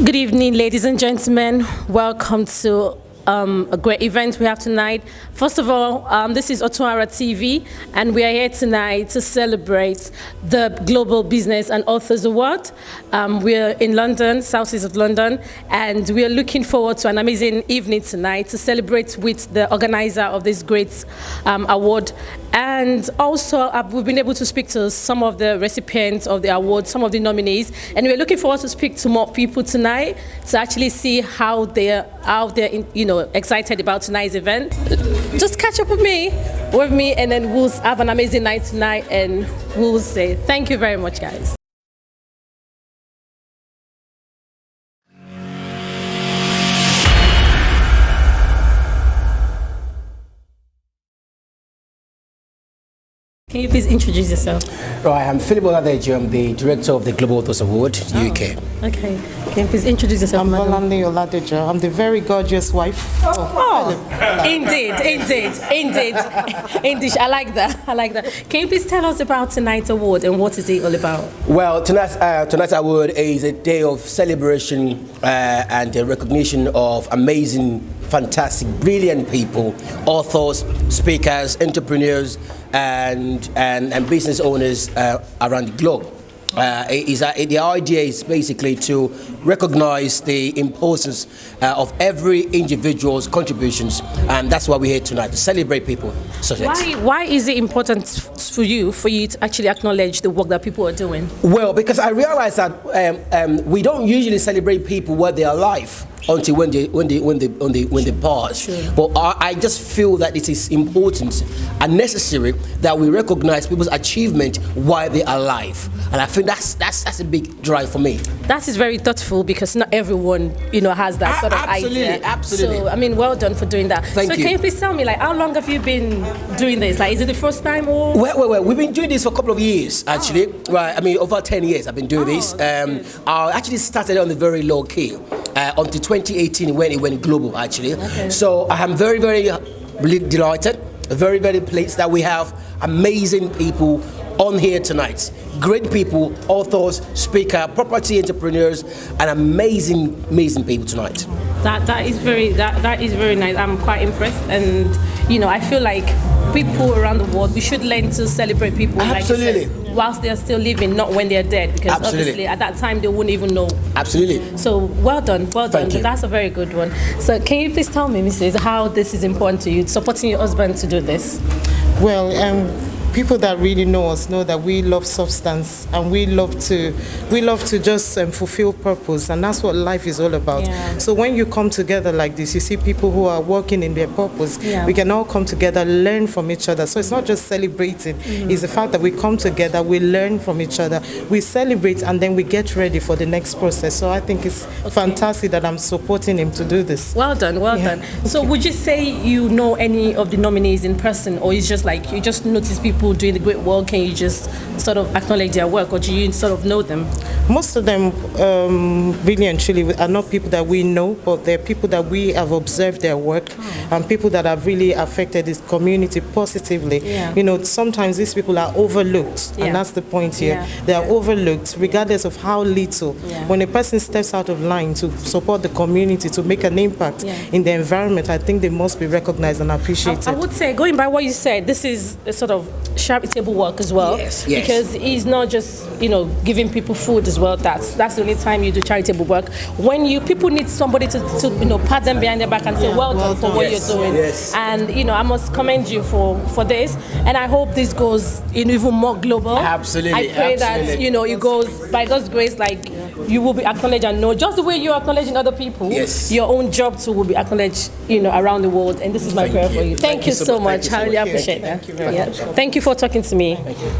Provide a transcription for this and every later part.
Good evening, ladies and gentlemen. Welcome to a great event we have tonight. First of all, this is Otuara TV, and we are here tonight to celebrate the Global Business and Authors Award. We're in London, southeast of London, and we are looking forward to an amazing evening tonight to celebrate with the organizer of this great award. And also, we've been able to speak to some of the recipients of the award, some of the nominees, and we're looking forward to speak to more people tonight to actually see how they're excited about tonight's event. Just catch up with me, and then we'll have an amazing night tonight, and we'll say thank you very much, guys. Can you please introduce yourself? Right, I'm Philip Oladeji. I'm the director of the Global Authors Award, UK. Okay. Can you please introduce yourself, I'm madam? Bolande Oladeji. I'm the very gorgeous wife of Philip. Indeed. I like that. Can you please tell us about tonight's award and what is it all about? Well, tonight's award is a day of celebration and a recognition of amazing, fantastic, brilliant people, authors, speakers, entrepreneurs, and business owners around the globe. The idea is basically to recognize the importance of every individual's contributions, and that's why we're here tonight, to celebrate people such as. Why is it important for you to actually acknowledge the work that people are doing? Well, because I realize that we don't usually celebrate people while they're alive until when they pass. Sure. But I just feel that it is important and necessary that we recognize people's achievement while they're alive, and I think that's a big drive for me. That is very thoughtful because not everyone has that sort of idea. Absolutely. So I mean, well done for doing that. Thank you. Can you please tell me, how long have you been doing this? Is it the first time or? Well, we've been doing this for a couple of years actually. Right, I mean over 10 years I've been doing this. I actually started on the very low key until 2018 when it went global actually. Okay. So I am very, very delighted, very, very pleased that we have amazing people on here tonight. Great people, authors, speakers, property entrepreneurs, and amazing people tonight. That is very nice. I'm quite impressed, and I feel like people around the world, we should learn to celebrate people Absolutely. like you said, whilst they're still living, not when they're dead, because Absolutely. obviously at that time they wouldn't even know. Absolutely. So well done. Thank you. That's a very good one. So can you please tell me, Mrs., how this is important to you, supporting your husband to do this? Well, people that really know us know that we love substance, and we love to just fulfill purpose, and that's what life is all about. Yeah. So when you come together like this, you see people who are working in their purpose. Yeah. We can all come together, learn from each other. So it's not just celebrating, it's the fact that we come together, we learn from each other, we celebrate, and then we get ready for the next process. So I think it's fantastic that I'm supporting him to do this. Well done. So would you say you know any of the nominees in person, or it's just like you just notice people doing the great work and you just sort of acknowledge their work, or do you sort of know them? Most of them really and truly are not people that we know, but they're people that we have observed their work, and people that have really affected this community positively. Yeah. Sometimes these people are overlooked, and that's the point here. Yeah. They are overlooked regardless of how little. Yeah. When a person steps out of line to support the community, to make an impact in the environment, I think they must be recognized and appreciated. I would say, going by what you said, this is a sort of charitable work as well. Yes. Because it's not just giving people food as well. That's the only time you do charitable work. When people need somebody to pat them behind their back and say well done for what you're doing. Yes. And I must commend you for this, and I hope this goes even more global. Absolutely. I pray that it goes by God's grace, you will be acknowledged, and know just the way you're acknowledging other people. Yes. Your own job too will be acknowledged around the world, and this is my prayer for you. Thank you so much. I really appreciate that. Thank you very much. Thank you for talking to me. Thank you.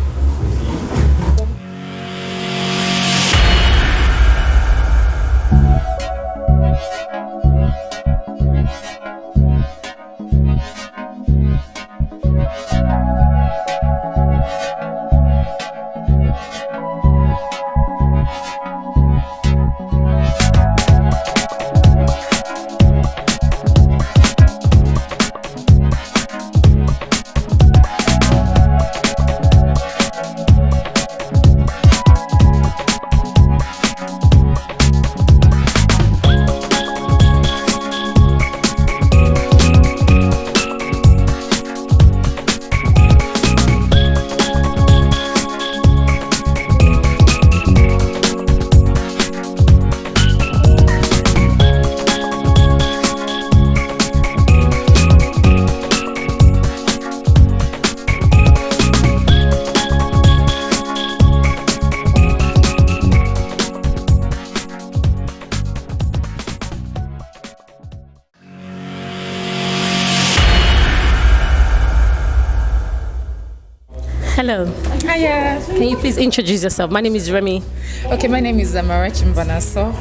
Hello. Hiya. Can you please introduce yourself? My name is Remy. Okay, my name is Amara Chimbanaso.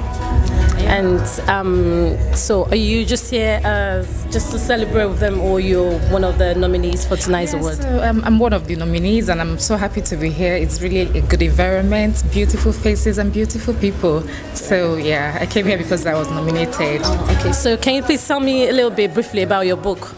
And so are you just here just to celebrate with them, or you're one of the nominees for tonight's award? So, I'm one of the nominees, and I'm so happy to be here. It's really a good environment, beautiful faces, and beautiful people. So yeah, I came here because I was nominated. Okay, so can you please tell me a little bit briefly about your book?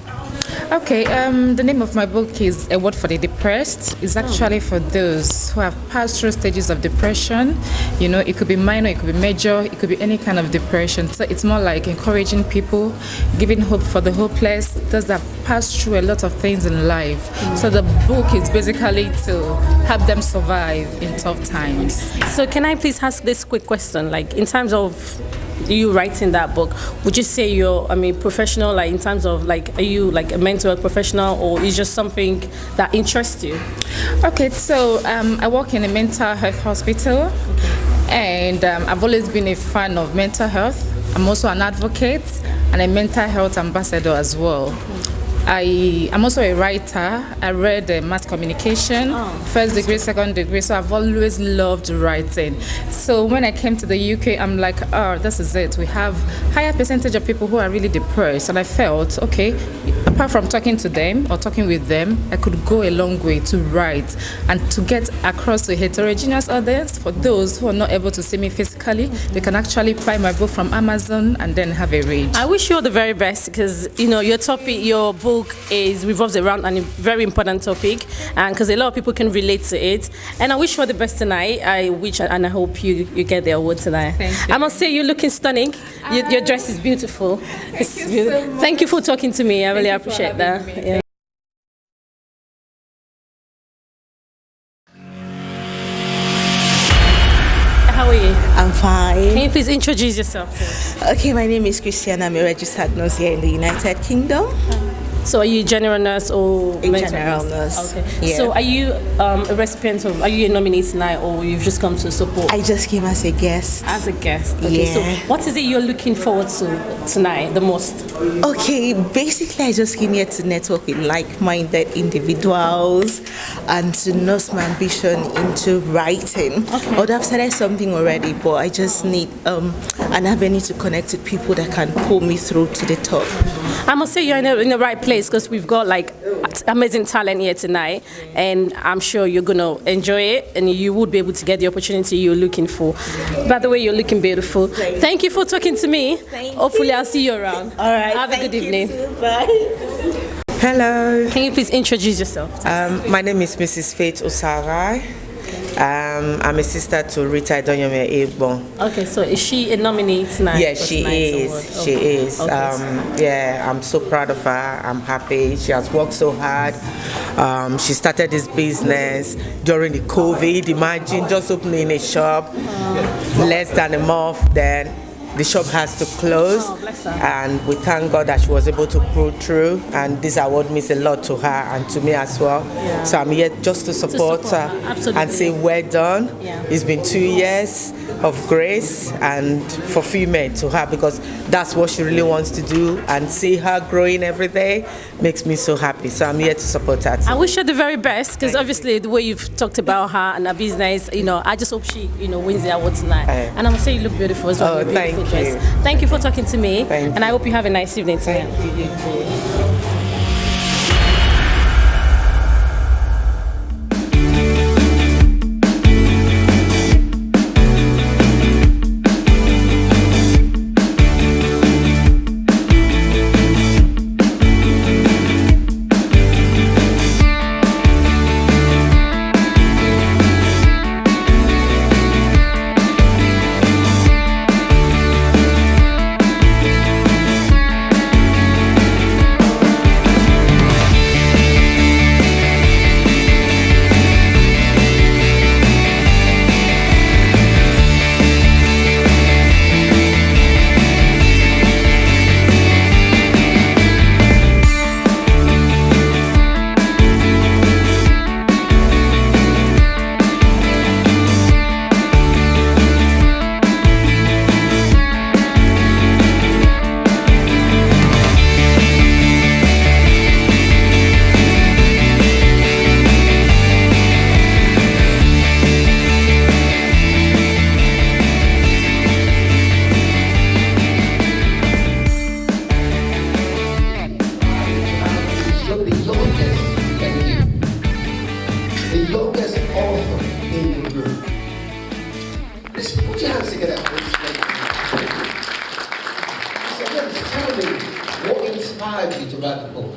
Okay, the name of my book is A Word for the Depressed. It's actually for those who have passed through stages of depression. You know, it could be minor, it could be major, it could be any kind of depression. So it's more like encouraging people, giving hope for the hopeless, those that have passed through a lot of things in life. So the book is basically to help them survive in tough times. So can I please ask this quick question? Like, in terms of you writing that book, would you say you're, professional, like in terms of like, are you like a mental health professional, or is just something that interests you? Okay, so I work in a mental health hospital, and I've always been a fan of mental health. I'm also an advocate and a mental health ambassador as well. I'm also a writer. I read mass communication, first degree, second degree, so I've always loved writing. So when I came to the UK, I'm like, oh, this is it. We have higher percentage of people who are really depressed, and I felt, okay, apart from talking to them or talking with them, I could go a long way to write and to get across to a heterogeneous audience. For those who are not able to see me physically, they can actually buy my book from Amazon and then have a read. I wish you all the very best, because your topic, your book revolves around a very important topic, and because a lot of people can relate to it. And I wish you all the best tonight. I wish and I hope you get the award tonight. Thank you. I must say, you're looking stunning. Your dress is beautiful. Thank you for talking to me. I really appreciate that. Yeah. How are you? I'm fine. Can you please introduce yourself to us? Okay, my name is Christiana. I'm a registered nurse here in the United Kingdom. So are you a general nurse or A mental general nurse? nurse, Okay. yeah. So are you a recipient of, are you a nominee tonight, or you've just come to support? I just came as a guest. As a guest. Okay. Yeah. So what is it you're looking forward to tonight the most? Okay, basically I just came here to network with like-minded individuals and to nurse my ambition into writing. Okay. Although I've started something already, but I just need an avenue to connect with people that can pull me through to the top. I must say you're in the right place, because we've got like amazing talent here tonight, and I'm sure you're gonna enjoy it, and you would be able to get the opportunity you're looking for. By the way, you're looking beautiful. Thank you for talking to me. Hopefully I'll see you around. All right. Have a good evening. Bye. Hello, Can you please introduce yourself? my name is Mrs. Faith Osarai. I'm a sister to Rita Donyome Egbon. Okay, so is she a nominee tonight? Yeah, for she tonight's is. award? She Okay. is. Okay. Yeah, I'm so proud of her. I'm happy. She has worked so hard. She started this business during the COVID. Imagine just opening a shop, less than a month, then the shop has to close, Oh, bless her. and we thank God that she was able to pull through, and this award means a lot to her and to me as well. So I'm here just to support support her her, absolutely. and say well done. Yeah. It's been 2 years of grace and fulfillment to her, because that's what she really wants to do, and see her growing every day makes me so happy. So I'm here to support her. I wish her the very best, because obviously the way you've talked about her and her business, I just hope she, wins the award tonight. Aye. And I must say you look beautiful as well. Oh, with a beautiful thank you. dress. Thank you for talking to me, Thank and I hope you have a nice evening tonight. Thank you, you too. inspired you to write the book?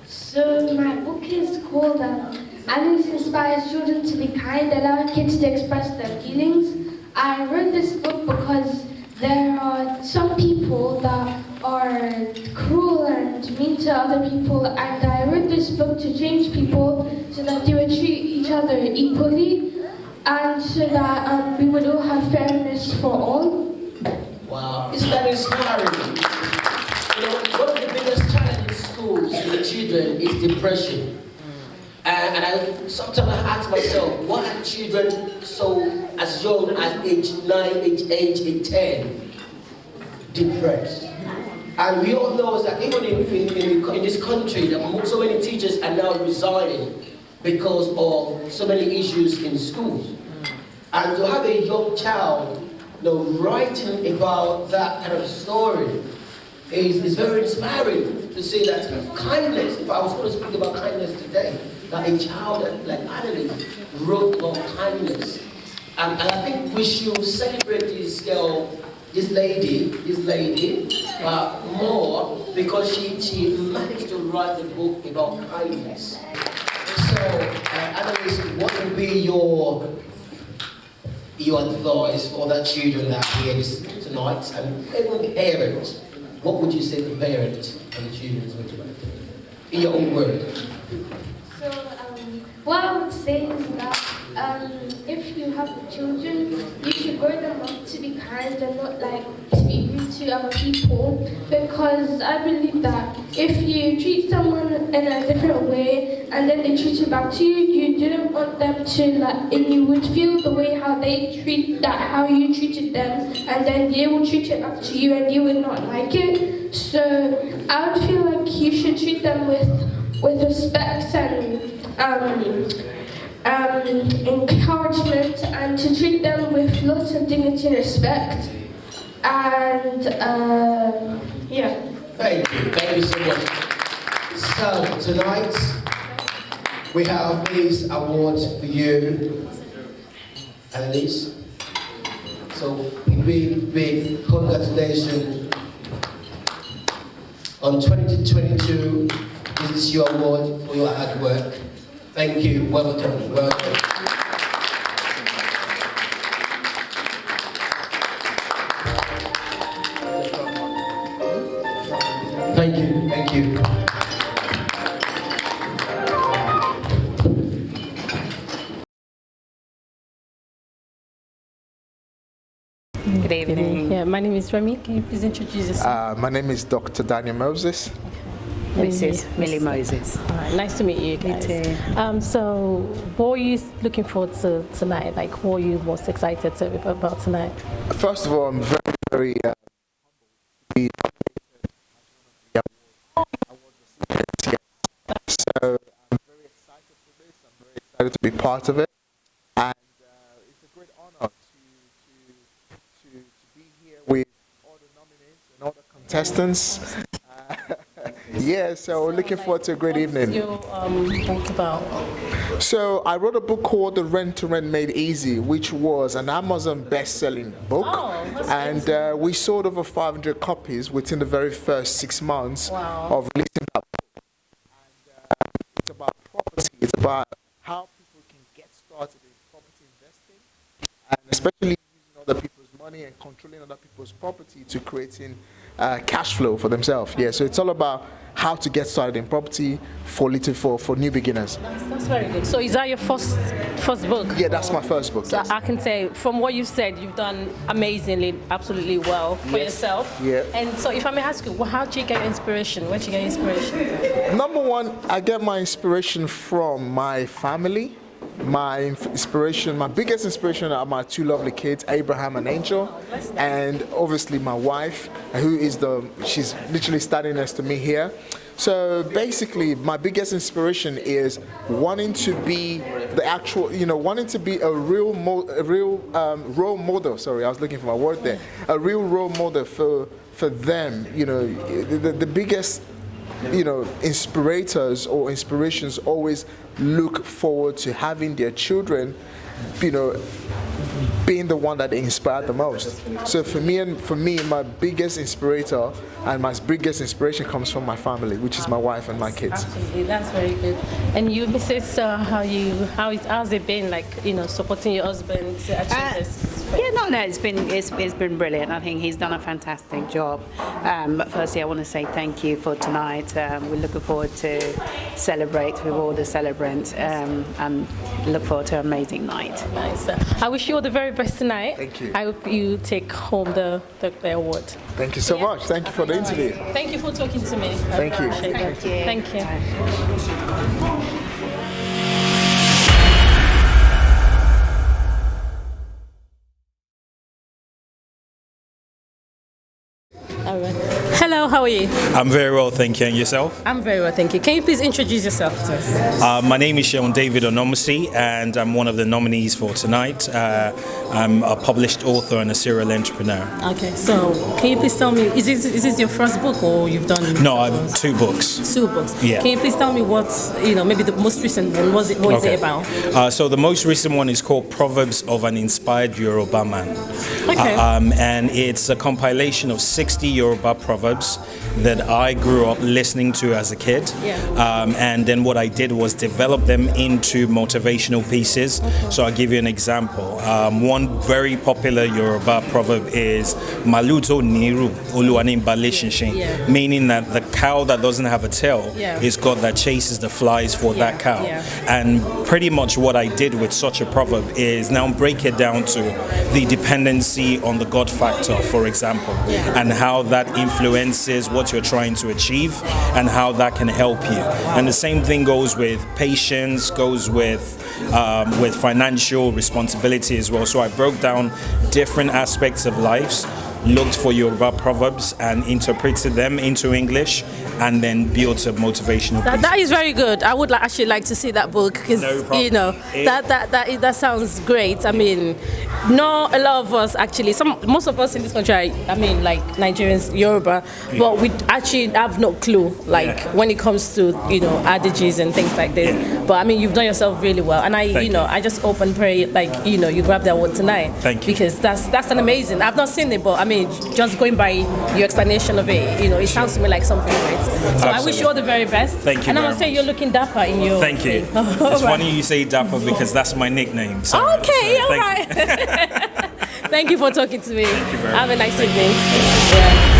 So my book is called Alice Inspires Children to Be Kind, allowing kids to express their feelings. I wrote this book because there are some people that are cruel and mean to other people, and I wrote this book to change people so that they would treat each other equally, and so that we would all have fairness for all. Wow, isn't that inspiring? You know, one of the biggest challenges in schools with children is depression. And I sometimes I ask myself, why are children so as young as age 9, age 10 depressed? And we all know that even in this country, that so many teachers are now resigning because of so many issues in schools. And to have a young child, you know, writing about that kind of story is very inspiring to see that kindness. If I was going to speak about kindness today, that a child like Annalise wrote about kindness, and I think we should celebrate this girl, this lady more, because she managed to write a book about kindness. So, Annalise, what would be your advice for the children that are here tonight, and even parents? What would you say to parents and children in your own words? So, what I would say is that if you have children, you should grow them up to be kind and not like to be rude to other people, because I believe that if you treat someone in a different way and then they treat you back to you, you didn't want them to and you would feel the way how they treat that, how you treated them, and then they will treat it back to you and you would not like it. So I would feel like you should treat them with respect and encouragement, and to treat them with lots of dignity and respect. And yeah. Thank you so much. So tonight we have these awards for you, Annalise. So big congratulations on 2022. This is your award for your hard work. Thank you. Welcome. Thank you. Good evening. Yeah, my name is Remy. Can you please introduce yourself? My name is Dr. Daniel Moses. Mrs. Millie Moses. All right, nice to meet you guys. Me too. So, what are you looking forward to tonight? Like, what are you most excited about tonight? First of all, I'm very, very humbled to be award recipients here. So I'm very excited for this. I'm very excited to be part of it, and it's a great honor to be here with all the nominees and all the contestants. Yeah, so we're looking forward to a great evening. What's your book about? So I wrote a book called The Rent to Rent Made Easy, which was an Amazon best-selling book. Oh, that's and we sold over 500 copies within the very first 6 months of releasing that book. And it's about property. It's about how people can get started in property investing, and especially using other people's money and controlling other people's property to creating cash flow for themselves. Yeah, so it's all about how to get started in property for new beginners. That's very good. So is that your first book? Yeah, that's my first book. So yes. I can say, from what you've said, you've done amazingly, absolutely well for yourself. Yeah. And so if I may ask you, how do you get your inspiration? Where do you get your inspiration? Number one, I get my inspiration from my family. My biggest inspiration are my two lovely kids, Abraham and Angel, and obviously my wife, she's literally standing next to me here. So basically, my biggest inspiration is wanting to be wanting to be a real role model. Sorry, I was looking for my word there. A real role model for them. The biggest inspirators or inspirations always look forward to having their children, being the one that they inspired the most. So for me, my biggest inspirator and my biggest inspiration comes from my family, which is my wife and my kids. Absolutely, that's very good. And you, Mrs. How's it been, like, supporting your husband to achieve this? It's been brilliant. I think he's done a fantastic job. But firstly, I want to say thank you for tonight. We're looking forward to celebrate with all the celebrants and look forward to an amazing night. Nice. I wish you all the very best tonight. Thank you. I hope you take home the award. Thank you so much. Thank you for the interview. Thank you for talking to me. Thank you. Thank you. All right. Hello, how are you? I'm very well, thank you. And yourself? I'm very well, thank you. Can you please introduce yourself to us? My name is Sean David Onomasi, and I'm one of the nominees for tonight. I'm a published author and a serial entrepreneur. Okay, so can you please tell me, is this your first book or you've done? No, I've 2 books. 2 books. Yeah. Can you please tell me maybe the most recent one? What is it about? So the most recent one is called Proverbs of an Inspired Yoruba Man. Okay. And it's a compilation of 60 Yoruba proverbs that I grew up listening to as a kid. Yeah. And then what I did was develop them into motivational pieces. Okay. So I'll give you an example. One very popular Yoruba proverb is Maluto Niru Uluwanim Baleshinshin, meaning that the cow that doesn't have a tail is God that chases the flies for that cow. Yeah. And pretty much what I did with such a proverb is now break it down to the dependency on the God factor, for example, and how that influences what you're trying to achieve and how that can help you. And the same thing goes with patience, goes with financial responsibility as well. So I broke down different aspects of life, looked for Yoruba proverbs and interpreted them into English, and then built a motivational piece. That is very good. I would actually like to see that book because that sounds great. I mean, not a lot of us actually. Most of us in this country, like Nigerians, Yoruba, but we actually have no clue. When it comes to adages and things like this. But I mean, you've done yourself really well, and I just hope and pray you grab that award tonight. Thank you. Because that's an amazing. I've not seen it, but I mean, just going by your explanation of it, it sounds to me like something great. So Absolutely. I wish you all the very best. Thank you. And I must say you're looking dapper in your. Thank you. It's funny you say dapper because that's my nickname. So, okay, all right. Thank you for talking to me. Have a nice evening.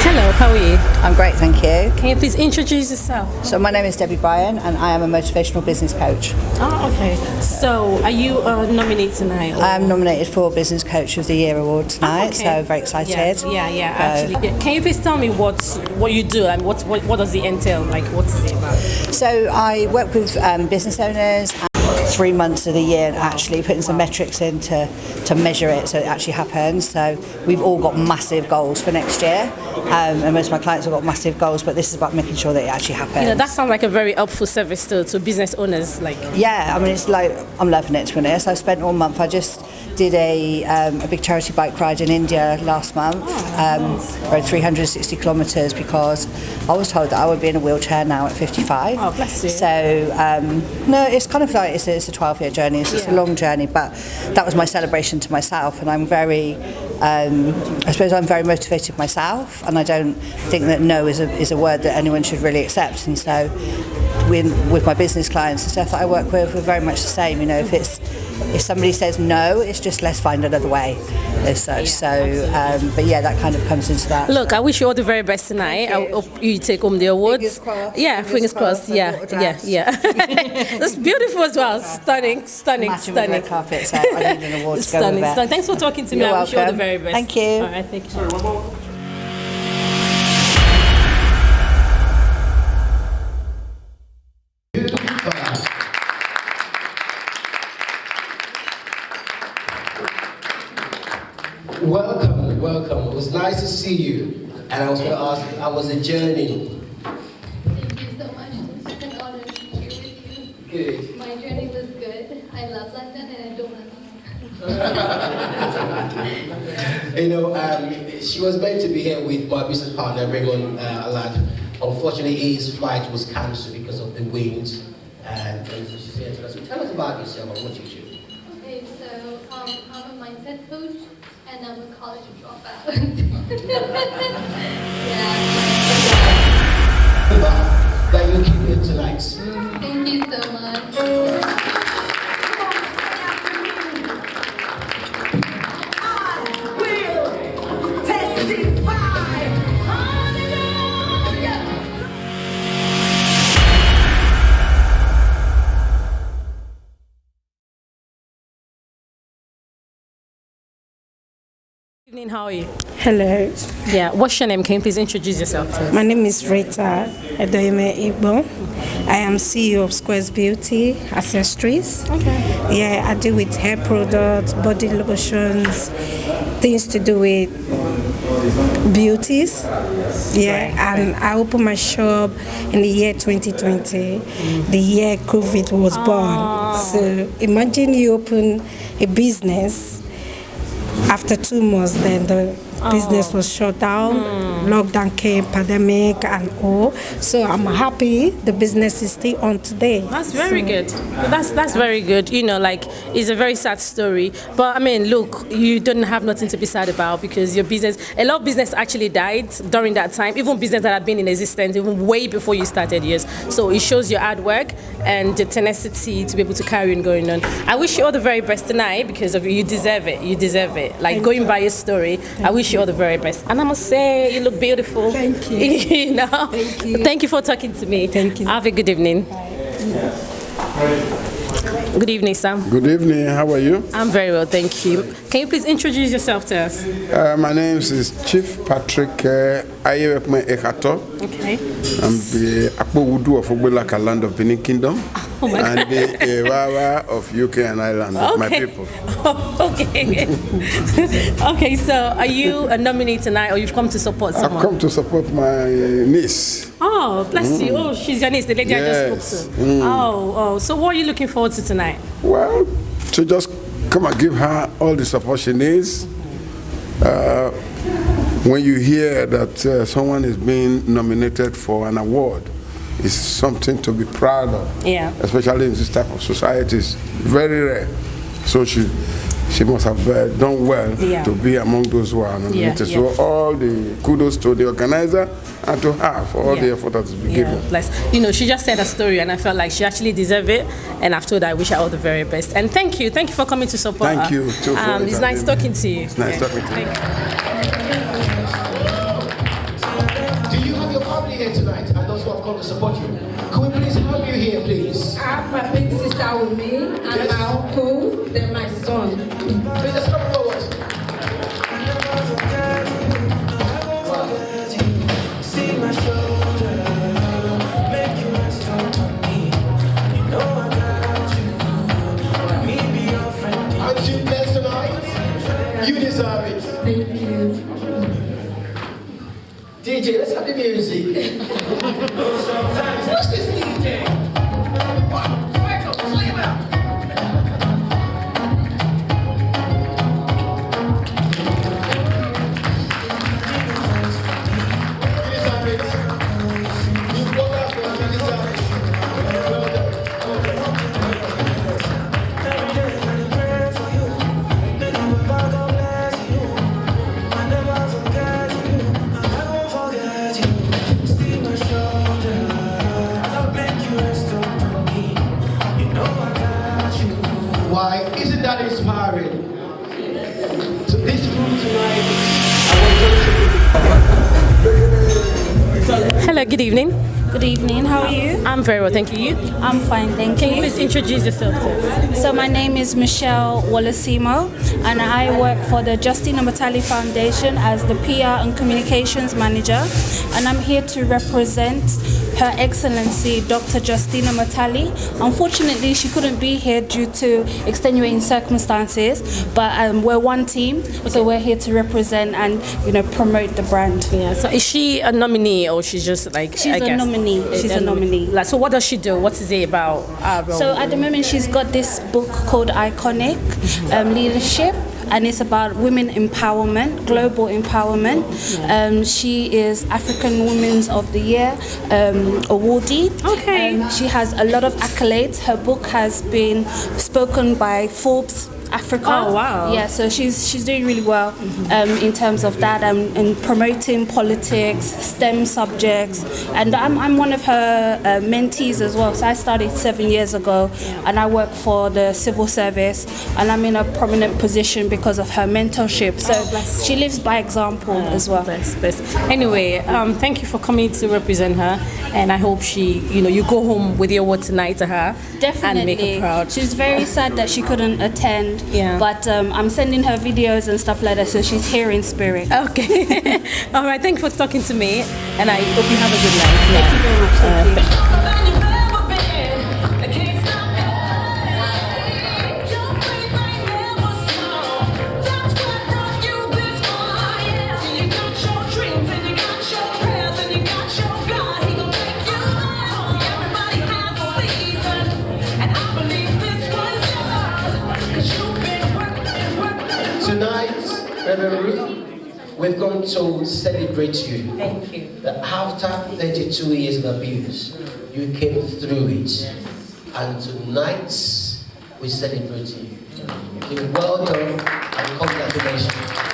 Hello, how are you? I'm great, thank you. Can you please introduce yourself? So my name is Debbie Bryan and I am a motivational business coach. Oh, okay. So are you nominated tonight? I am nominated for Business Coach of the Year award tonight, so very excited. Actually. Can you please tell me what you do and what does it entail? What is it about? So I work with business owners 3 months of the year and actually putting some metrics in to measure it so it actually happens. So we've all got massive goals for next year, and most of my clients have got massive goals, but this is about making sure that it actually happens. That sounds like a very helpful service to business owners. Yeah, I mean, it's I'm loving it, to be honest. I've spent all month. I just did a big charity bike ride in India last month, rode 360 kilometres because I was told that I would be in a wheelchair now at 55. Oh, bless you. So, no, it's kind of like it's a 12-year journey. It's a long journey, but that was my celebration to myself, and I'm very, I suppose I'm very motivated myself, and I don't think that no is a word that anyone should really accept. And so, with my business clients and stuff that I work with, we're very much the same. If somebody says no, it's just let's find another way as such. But yeah, that kind of comes into that. Look, I wish you all the very best tonight. I hope you take home the awards. Fingers crossed. Yeah, fingers crossed. Yeah. That's beautiful as well. Stunning. Matching with red carpet, so I need an award to go with it. Thanks for talking to me. You're I wish you all the welcome. very best. Thank you. All right, thank you. Welcome. It was nice to see you. And I was going to ask, how was the journey? Thank you so much. It's an honor to be here with you. Good. My journey was good. I love London and I don't love London. She was meant to be here with my business partner, Raymond Alad. Unfortunately, his flight was cancelled because of the wind. And so she's here to us. Tell us about yourself and what you do. Okay, so I'm a mindset coach, and I'm a college dropout. That you keep it tonight. Thank you so much. Good evening, how are you? Hello, Yeah, what's your name? Can you please introduce yourself to us? my name is Rita Edoyeme Igbo. I am CEO of Squares Beauty Accessories. Okay. Yeah, I deal with hair products, body lotions, things to do with beauties. Yeah, and I opened my shop in the year 2020, the year COVID was born. So imagine you open a business. After 2 months, then the business was shut down. Lockdown came, pandemic, and all. So I'm happy the business is still on today. That's very good. That's very good. You know, like, it's a very sad story. But I mean, look, you don't have nothing to be sad about because your business, a lot of business actually died during that time, even business that had been in existence even way before you started, yes. So it shows your hard work and the tenacity to be able to carry on going on. I wish you all the very best tonight because of you deserve it. You deserve it. Like, going by your story, I wish you all the very best. And I must say, you look beautiful. Thank you. You know? Thank you. Thank you for talking to me. Thank you. Have a good evening. Good evening, Sam. Good evening, how are you? I'm very well, thank you. Can you please introduce yourself to us? My name is Chief Patrick Ayewekme Ekato. Okay. I'm the Akpo of Ogbelaka, land of Benin Kingdom, Oh my and the Ewawa of UK and Ireland, of my people. Okay. Okay, so are you a nominee tonight or you've come to support someone? I've come to support my niece. Oh, bless you. Oh, she's your niece, the lady I just spoke to. Oh, so what are you looking forward to tonight? Well, to just come and give her all the support she needs. When you hear that someone is being nominated for an award, it's something to be proud of. Yeah. Especially in this type of society, it's very rare. So she must have done well to be among those who are nominated. Yeah. So all the kudos to the organizer and to her for all the effort that has been given. Bless. You know, she just said a story and I felt like she actually deserved it. And I've told her I wish her all the very best. And thank you for coming to support her. Thank you too. It's nice talking to you. It's nice talking to you. Do you have your family here tonight and those who have come to support you? Could we please have you here, please? I have my big sister with me and my uncle, then my son. Please just come forward. Aren't you blessed tonight? You deserve it. Thank you. DJ, let's have the music. What's this DJ? Why isn't that inspiring? So this room tonight, Hello, good evening. Good evening, how are you? I'm very well, thank you. I'm fine, thank you. Can you please introduce yourself to us? So my name is Michelle Wolesimo and I work for the Justina Matali Foundation as the PR and Communications Manager, and I'm here to represent Her Excellency Dr. Justina Matali. Unfortunately, she couldn't be here due to extenuating circumstances, but we're one team, so we're here to represent and promote the brand. Yeah. So is she a nominee or she's just like? She's a nominee. She's a nominee. Like, so what does she do? What is it about? So at the moment, she's got this book called Iconic Leadership. And it's about women empowerment, global empowerment. She is African Women's of the Year awardee. Okay. She has a lot of accolades. Her book has been spoken by Forbes Africa. Oh, wow. Yeah, so she's doing really well in terms of that and promoting politics, STEM subjects, and I'm one of her mentees as well. So I started 7 years ago, and I work for the civil service, and I'm in a prominent position because of her mentorship. So she lives by example as well. Anyway, thank you for coming to represent her, and I hope you go home with your word tonight to her. Definitely. And make her proud. She's very sad that she couldn't attend, but I'm sending her videos and stuff like that, so she's here in spirit. Okay. All right, thank you for talking to me, and I hope you have a good night. Thank you very much. Thank you. Tonight, Reverend Ruth, we've come to celebrate you. Thank you. That after 32 years of abuse, you came through it. And tonight, we celebrate you. Well done and congratulations.